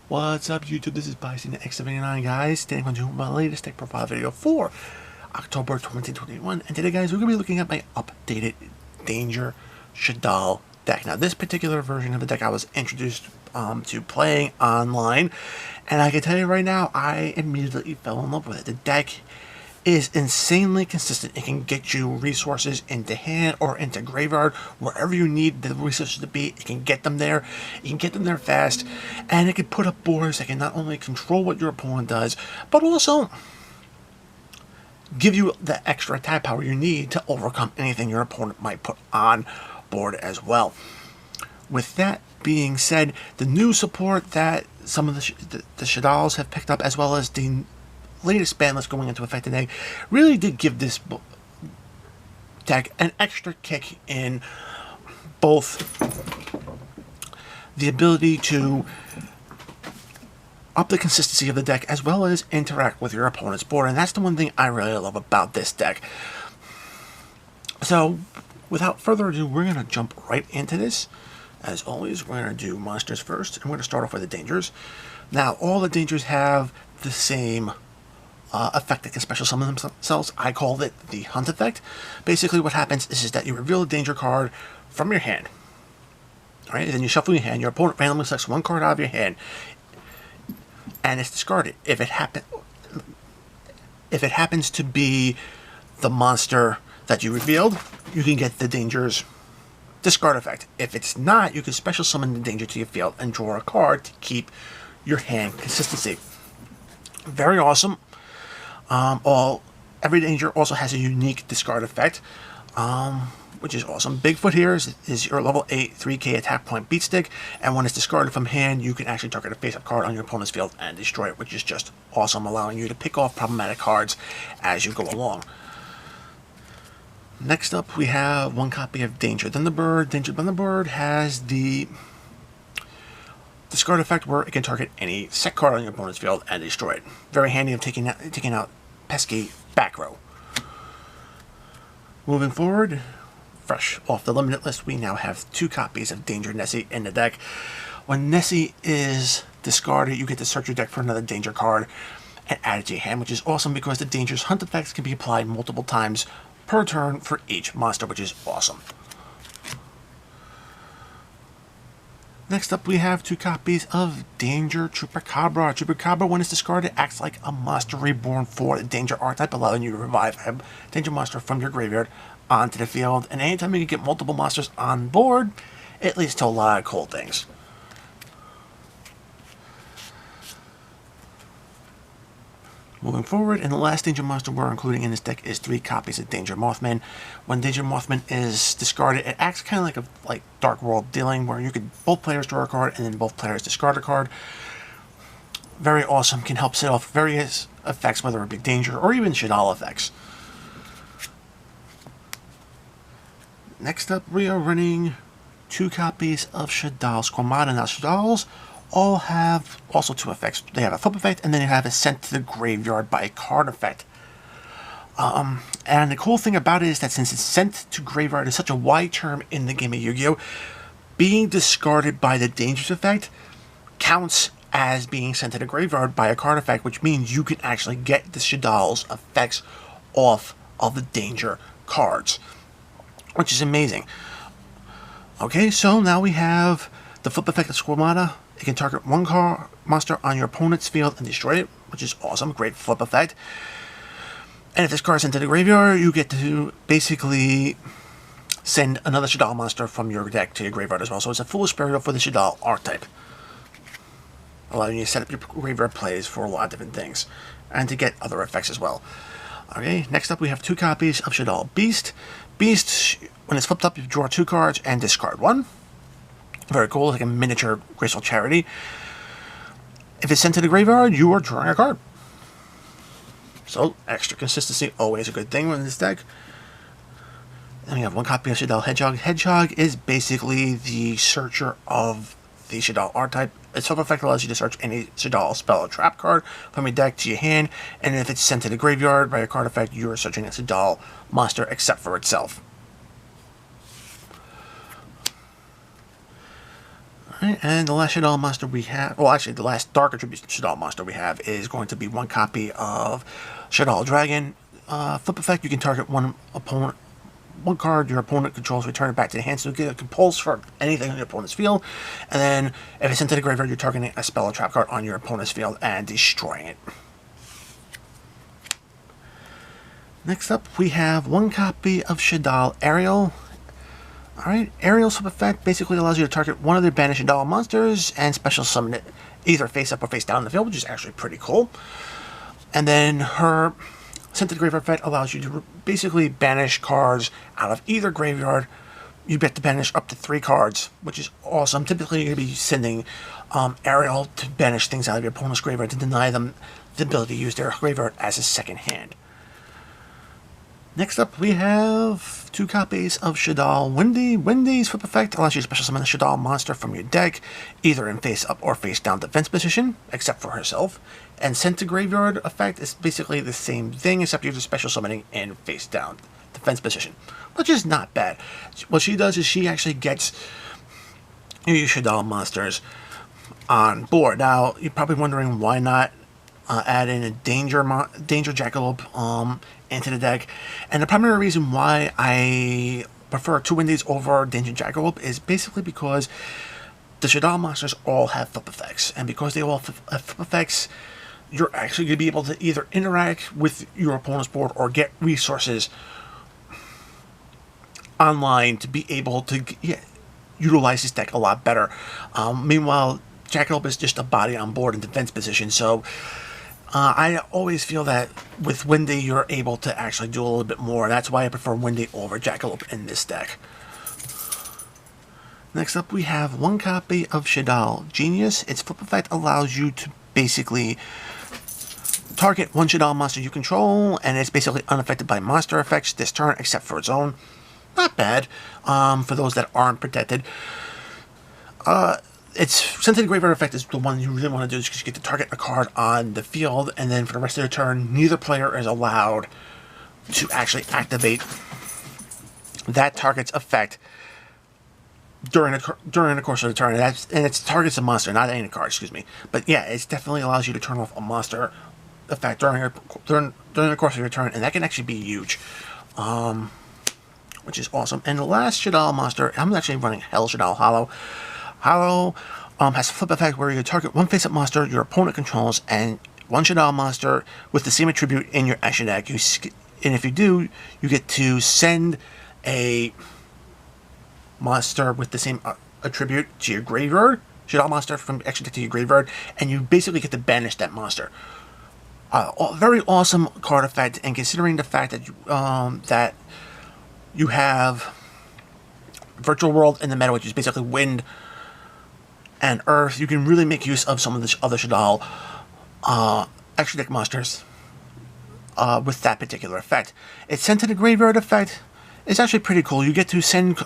What's up, YouTube? This is Bison X79, guys. Today I'm going to do my latest deck profile video for October 2021. And today, guys, we're going to be looking at my updated Danger Shaddoll deck. Now, this particular version of the deck I was introduced to playing online. And I can tell you right now, I immediately fell in love with it. The deck is insanely consistent. It can get you resources into hand or into graveyard, wherever you need the resources to be. It can get them there. You can get them there fast, and it can put up boards that can not only control what your opponent does, but also give you the extra attack power you need to overcome anything your opponent might put on board as well. With that being said, the new support that some of the Shaddolls have picked up, as well as the latest ban list going into effect today, really did give this deck an extra kick in both the ability to up the consistency of the deck as well as interact with your opponent's board, and that's the one thing I really love about this deck. So without further ado, we're going to jump right into this. As always, we're going to do monsters first, and we're going to start off with the dangers. Now, all the dangers have the same effect that can special summon themselves. I called it the hunt effect. Basically what happens is that you reveal a danger card from your hand. Alright, and then you shuffle your hand. Your opponent randomly selects one card out of your hand, and it's discarded. If it happens to be the monster that you revealed, you can get the danger's discard effect. If it's not, you can special summon the danger to your field and draw a card to keep your hand consistency. Very awesome. Every danger also has a unique discard effect, which is awesome. Bigfoot here is your level 8 3k attack point beat stick, and when it's discarded from hand, you can actually target a face-up card on your opponent's field and destroy it, which is just awesome, allowing you to pick off problematic cards as you go along. Next up, we have one copy of Danger Thunderbird. Danger Thunderbird has the discard effect where it can target any set card on your opponent's field and destroy it. Very handy of taking out pesky back row. Moving forward, fresh off the limited list, we now have 2 copies of Danger Nessie in the deck. When Nessie is discarded, you get to search your deck for another danger card and add it to your hand, which is awesome because the danger's hunt effects can be applied multiple times per turn for each monster, which is awesome. Next up, we have 2 copies of Danger Chupacabra. Chupacabra, when it's discarded, acts like a monster reborn for the Danger archetype, allowing you to revive a Danger monster from your graveyard onto the field. And anytime you can get multiple monsters on board, it leads to a lot of cool things. Moving forward, and the last Danger monster we're including in this deck is 3 copies of Danger Mothman. When Danger Mothman is discarded, it acts kind of like Dark World Dealing, where you could both players draw a card and then both players discard a card. Very awesome, can help set off various effects, whether it be danger or even Shaddoll effects. Next up, we are running 2 copies of Shaddolls Squamata. Now, Shaddolls all have also 2 effects. They have a flip effect, and then they have a sent to the graveyard by card effect. And the cool thing about it is that since it's sent to graveyard is such a wide term in the game of Yu-Gi-Oh!, being discarded by the dangerous effect counts as being sent to the graveyard by a card effect, which means you can actually get the Shaddolls effects off of the danger cards, which is amazing. Okay, so now we have the flip effect of Squamata. It can target one monster on your opponent's field and destroy it, which is awesome. Great flip effect. And if this card is sent to the graveyard, you get to basically send another Shaddoll monster from your deck to your graveyard as well. So it's a foolish burial for the Shaddoll archetype, allowing you to set up your graveyard plays for a lot of different things and to get other effects as well. Okay, next up we have 2 copies of Shaddoll Beast. Beast, when it's flipped up, you draw 2 cards and discard 1. Very cool, like a miniature Graceful Charity. If it's sent to the graveyard, you are drawing a card. So, extra consistency, always a good thing in this deck. Then we have 1 copy of Shaddoll Hedgehog. Hedgehog is basically the searcher of the Shaddoll archetype. Its flip effect allows you to search any Shaddoll spell or trap card from your deck to your hand, and if it's sent to the graveyard by a card effect, you are searching a Shaddoll monster except for itself. Alright, and the last Shaddol monster we have, well actually the last Dark Attribute Shaddol monster we have is going to be one copy of Shaddoll Dragon. Flip effect, you can target one card your opponent controls, return it back to the hand, so you get a pulse for anything on your opponent's field, and then if it's into the graveyard, you're targeting a spell or trap card on your opponent's field and destroying it. Next up, we have one copy of Shaddoll Ariel. Alright, Ariel's flip effect basically allows you to target one of their banished Shaddoll monsters and special summon it either face up or face down in the field, which is actually pretty cool. And then her Sent to the Graveyard effect allows you to basically banish cards out of either graveyard. You get to banish up to 3 cards, which is awesome. Typically, you're going to be sending Ariel to banish things out of your opponent's graveyard to deny them the ability to use their graveyard as a second hand. Next up, we have 2 copies of Shaddoll Wendy. Wendy's flip effect allows you to special summon a Shaddoll monster from your deck, either in face up or face down defense position, except for herself. And Sent to Graveyard effect is basically the same thing, except you're just special summoning in face down defense position, which is not bad. What she does is she actually gets your Shaddoll monsters on board. Now, you're probably wondering why not add in a Danger Jackalope into the deck, and the primary reason why I prefer 2 Wendy's over Danger Jackalope is basically because the Shaddoll monsters all have flip effects, and because they all have flip effects, you're actually going to be able to either interact with your opponent's board or get resources online to be able to utilize this deck a lot better. Meanwhile, Jackalope is just a body on board in defense position, so I always feel that with Wendy, you're able to actually do a little bit more. That's why I prefer Wendy over Jackalope in this deck. Next up, we have one copy of Shaddoll Genius. Its flip effect allows you to basically target one Shaddoll monster you control, and it's basically unaffected by monster effects this turn, except for its own. Not bad for those that aren't protected. Its Sent to the Graveyard effect is the one you really want to do, because you get to target a card on the field, and then for the rest of the turn, neither player is allowed to actually activate that target's effect during the course of the turn. And it targets a monster, not any card, excuse me. But yeah, it definitely allows you to turn off a monster effect during the course of your turn, and that can actually be huge, which is awesome. And the last Shaddoll monster, I'm actually running Hell Shaddoll Hollow. Hollow has a flip effect where you target one face-up monster your opponent controls and one Shaddoll monster with the same attribute in your action deck. And if you do, you get to send a monster with the same attribute to your graveyard, Shaddoll monster from action deck to your graveyard, and you basically get to banish that monster. Very awesome card effect, and considering the fact that you have Virtual World in the meta, which is basically wind and earth, you can really make use of some of the other Shaddoll extra deck monsters with that particular effect. It's Sent to the Graveyard effect. It's actually pretty cool. You get to send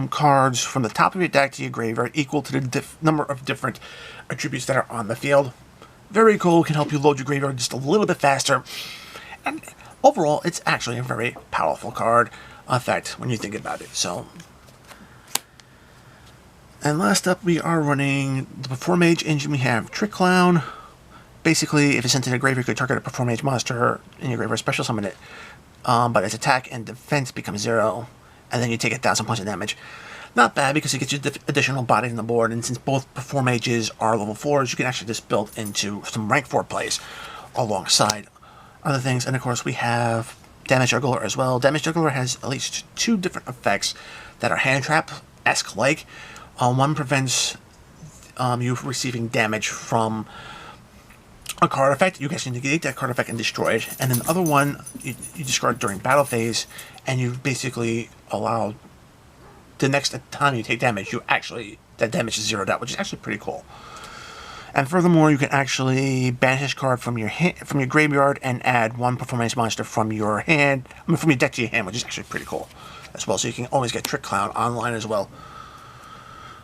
cards from the top of your deck to your graveyard equal to the number of different attributes that are on the field. Very cool. Can help you load your graveyard just a little bit faster. And overall, it's actually a very powerful card effect when you think about it. So, and last up, we are running the Before Mage engine. We have Trick Clown. Basically, if it's sent to the graveyard, you could target a Before Mage monster in your graveyard, special summon it. But its attack and defense becomes 0, and then you take 1,000 points of damage. Not bad, because it gets you additional body on the board, and since both Before Mages are level 4s, you can actually just build into some rank 4 plays alongside other things. And of course, we have Damage Juggler as well. Damage Juggler has at least 2 different effects that are hand trap-esque like. One prevents you from receiving damage from a card effect. You guys can negate that card effect and destroy it. And then the other one, you discard during battle phase, and you basically allow the next time you take damage, that damage is zeroed out, which is actually pretty cool. And furthermore, you can actually banish this card from your graveyard and add one performance monster from your from your deck to your hand, which is actually pretty cool as well. So you can always get Trick Clown online as well.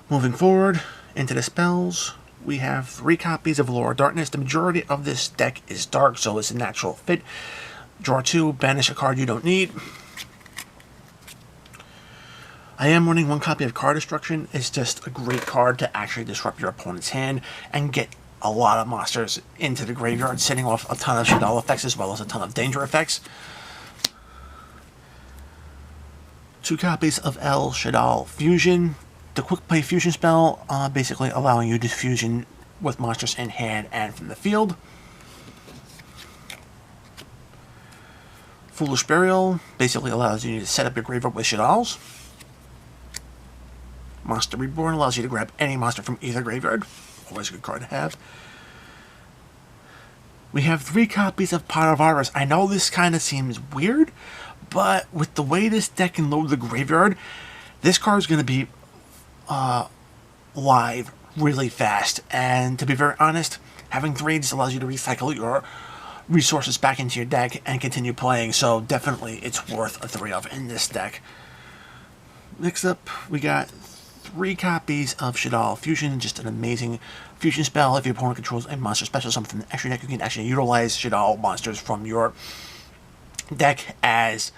Moving forward into the spells, we have 3 copies of Lure of Darkness. The majority of this deck is dark, so it's a natural fit. Draw 2, banish a card you don't need. I am running one copy of Card Destruction. It's just a great card to actually disrupt your opponent's hand and get a lot of monsters into the graveyard, setting off a ton of Shaddoll effects as well as a ton of danger effects. 2 copies of El Shaddoll Fusion. The quick play fusion spell, basically allowing you to fusion with monsters in hand and from the field. Foolish Burial basically allows you to set up your graveyard with Shaddolls. Monster Reborn allows you to grab any monster from either graveyard. Always a good card to have. We have 3 copies of Pot of Iris. I know this kind of seems weird, but with the way this deck can load the graveyard, this card is going to be live really fast. And to be very honest, having 3 just allows you to recycle your resources back into your deck and continue playing. So definitely it's worth a 3 of in this deck. Next up, we got 3 copies of Shaddoll Fusion, just an amazing fusion spell. If your opponent controls a monster special summon from the extra deck, you can actually utilize Shaddoll monsters from your deck as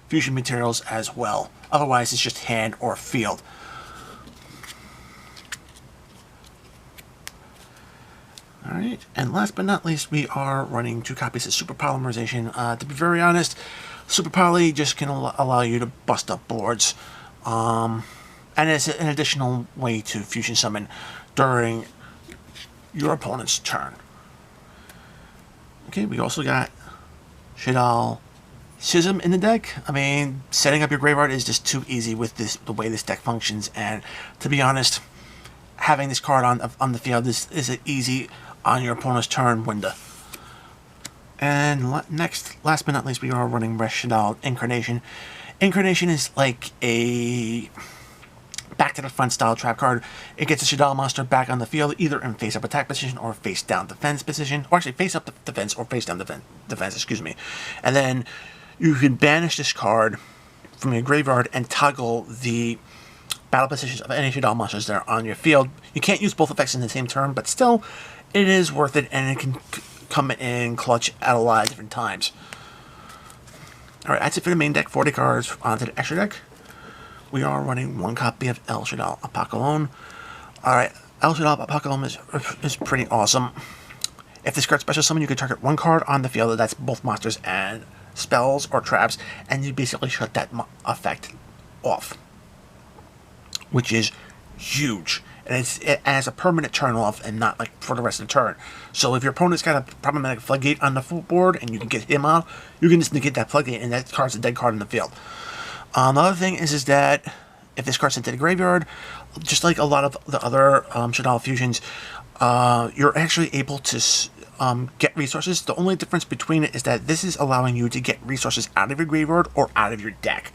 fusion materials as well. Otherwise, it's just hand or field. Alright, and last but not least, we are running 2 copies of Super Polymerization. To be very honest, Super Poly just can allow you to bust up boards. And it's an additional way to fusion summon during your opponent's turn. Okay, we also got Shaddoll Schism in the deck. I mean, setting up your graveyard is just too easy with the way this deck functions. And to be honest, having this card on the field is an easy on your opponent's turn window. And next, last but not least, we are running Shaddoll Incarnation. Incarnation is like a back to the front style trap card. It gets a Shaddoll monster back on the field, either in face up attack position or face down defense position, or actually face up defense or face down defense, excuse me. And then you can banish this card from your graveyard and toggle the battle positions of any Shaddoll monsters that are on your field. You can't use both effects in the same turn, but still, it is worth it, and it can come in clutch at a lot of different times. Alright, that's it for the main deck. 40 cards onto the extra deck. We are running 1 copy of El Shaddoll Apocalypse. Alright, El Shaddoll Apocalypse is pretty awesome. If this card special summon, you can target 1 card on the field that's both monsters and spells or traps, and you basically shut that effect off, which is huge. And it has a permanent turn off and not like for the rest of the turn. So if your opponent's got a problematic floodgate on the board and you can get him out, you can just negate that floodgate and that card's a dead card in the field. Another thing is that if this card's sent to the graveyard, just like a lot of the other Shaddoll fusions, you're actually able to get resources. The only difference between it is that this is allowing you to get resources out of your graveyard or out of your deck.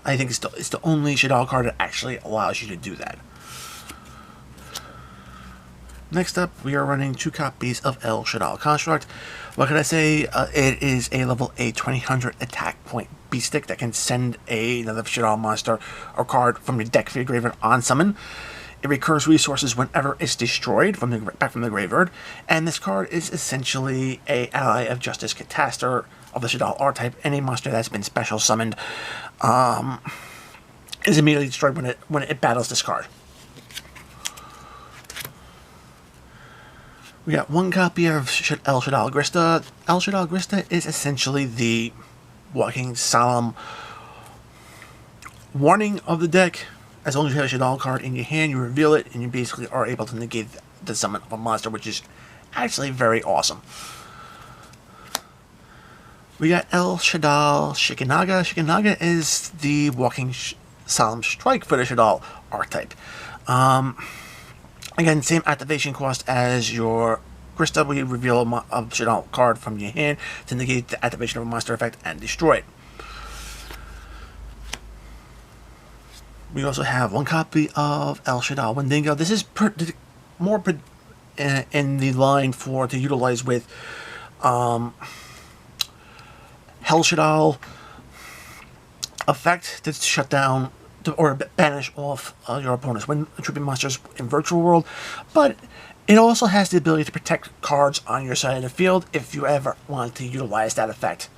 I think it's the only Shaddoll card that actually allows you to do that. Next up, we are running 2 copies of El Shaddoll Construct. What can I say? It is a level 8 2000 attack point beast stick that can send another Shaddoll monster or card from your deck for your graveyard on summon. It recurs resources whenever it's destroyed back from the graveyard, and this card is essentially a ally of Justice Catastor of the Shaddoll archetype. Any monster that's been special summoned is immediately destroyed when it battles this card. We got 1 copy of El Shaddoll Grista. El Shaddoll Grista is essentially the walking solemn warning of the deck. As long as you have a Shaddoll card in your hand, you reveal it, and you basically are able to negate the summon of a monster, which is actually very awesome. We got El Shaddoll Shikinaga. Shikinaga is the walking solemn strike for the Shaddoll archetype. Again, same activation cost as your Grista, where you reveal a Shaddoll card from your hand to negate the activation of a monster effect and destroy it. We also have 1 copy of El Shaddoll Wendigo. This is more in the line to utilize with Hell Shaddoll effect to shut down or banish off your opponent's trooping monsters in Virtual World, but it also has the ability to protect cards on your side of the field if you ever want to utilize that effect.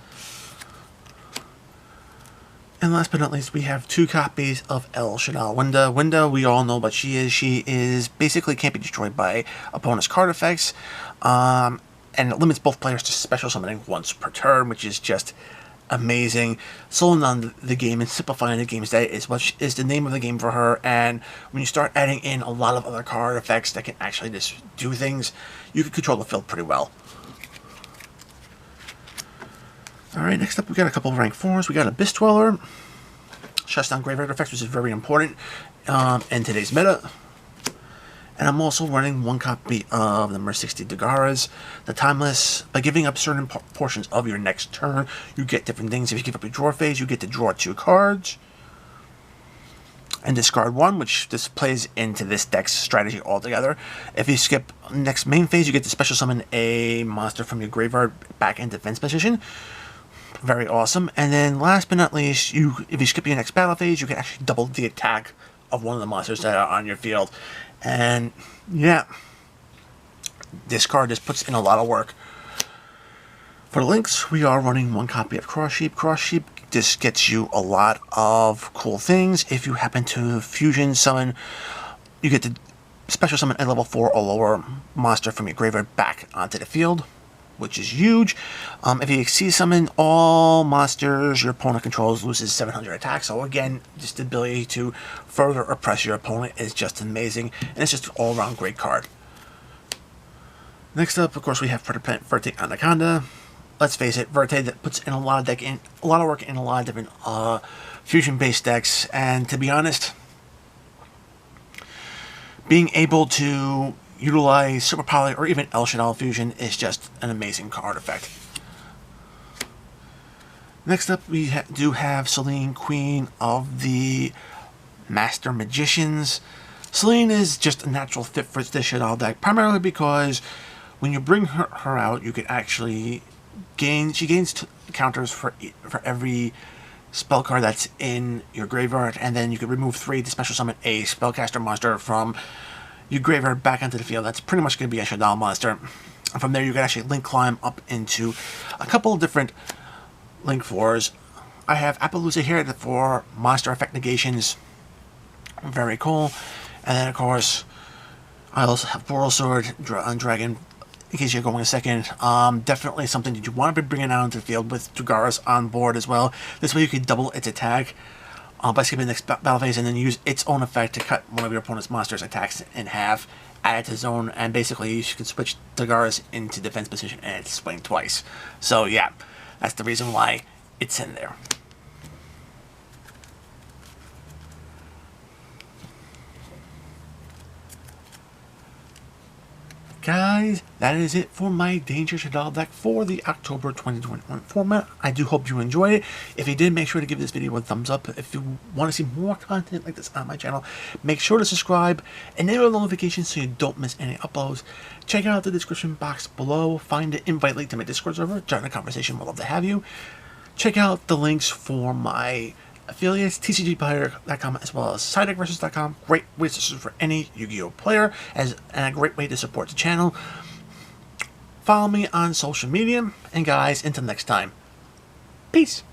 And last but not least, we have 2 copies of El Shaddoll. Wenda, we all know what she is. She is basically can't be destroyed by opponent's card effects. And it limits both players to special summoning once per turn, which is just amazing. Slowing down the game and simplifying the game state is what is the name of the game for her. And when you start adding in a lot of other card effects that can actually just do things, you can control the field pretty well. Alright, next up we got a couple of rank 4s. We got Abyss Dweller. Shuts down graveyard effects, which is very important in today's meta. And I'm also running 1 copy of number 60 Dagaras, the Timeless. By giving up certain portions of your next turn, you get different things. If you give up your draw phase, you get to draw 2 cards. And discard 1, which this plays into this deck's strategy altogether. If you skip next main phase, you get to special summon a monster from your graveyard back in defense position. Very awesome. And then last but not least, if you skip your next battle phase, you can actually double the attack of one of the monsters that are on your field. And yeah, this card just puts in a lot of work. For the links, we are running 1 copy of Cross Sheep. Cross Sheep just gets you a lot of cool things. If you happen to fusion summon, you get to special summon a level 4 or lower monster from your graveyard back onto the field, which is huge. If you exceed summon all monsters your opponent controls, loses 700 attack. So again, just the ability to further oppress your opponent is just amazing, and it's just an all-around great card. Next up, of course, we have Verte Anaconda. Let's face it, Verte that puts in a lot of work in a lot of different fusion-based decks, and to be honest, being able to utilize Super Poly or even El Shaddoll Fusion is just an amazing card effect. Next up, we do have Selene, Queen of the Master Magicians. Selene is just a natural fit for this Shaddoll deck, primarily because when you bring her out, you can actually gain. She gains counters for every spell card that's in your graveyard, and then you can remove 3 to special summon a spellcaster monster from your graveyard back onto the field. That's pretty much going to be a Shaddoll monster. And from there, you can actually link climb up into a couple of different link 4s. I have Appaloosa here for monster effect negations. Very cool. And then, of course, I also have Boral Sword on Dragon, in case you're going a second. Definitely something that you want to be bringing out into the field with Dagaras on board as well. This way you can double its attack by skipping the next battle phase, and then use its own effect to cut one of your opponent's monsters' attacks in half, add it to his own, and basically you can switch Dagaras into defense position and it's swing twice. So yeah, that's the reason why it's in there. Guys, that is it for my Danger Shaddoll deck for the October 2021 format. I do hope you enjoyed it. If you did, make sure to give this video a thumbs up. If you want to see more content like this on my channel, make sure to subscribe, enable notifications so you don't miss any uploads. Check out the description box below. Find the invite link to my Discord server. Join the conversation. We'd love to have you. Check out the links for my affiliates, tcgplayer.com as well as sidedeckversus.com. Great resources for any Yu-Gi-Oh player, and a great way to support the channel. Follow me on social media, and guys, until next time, peace.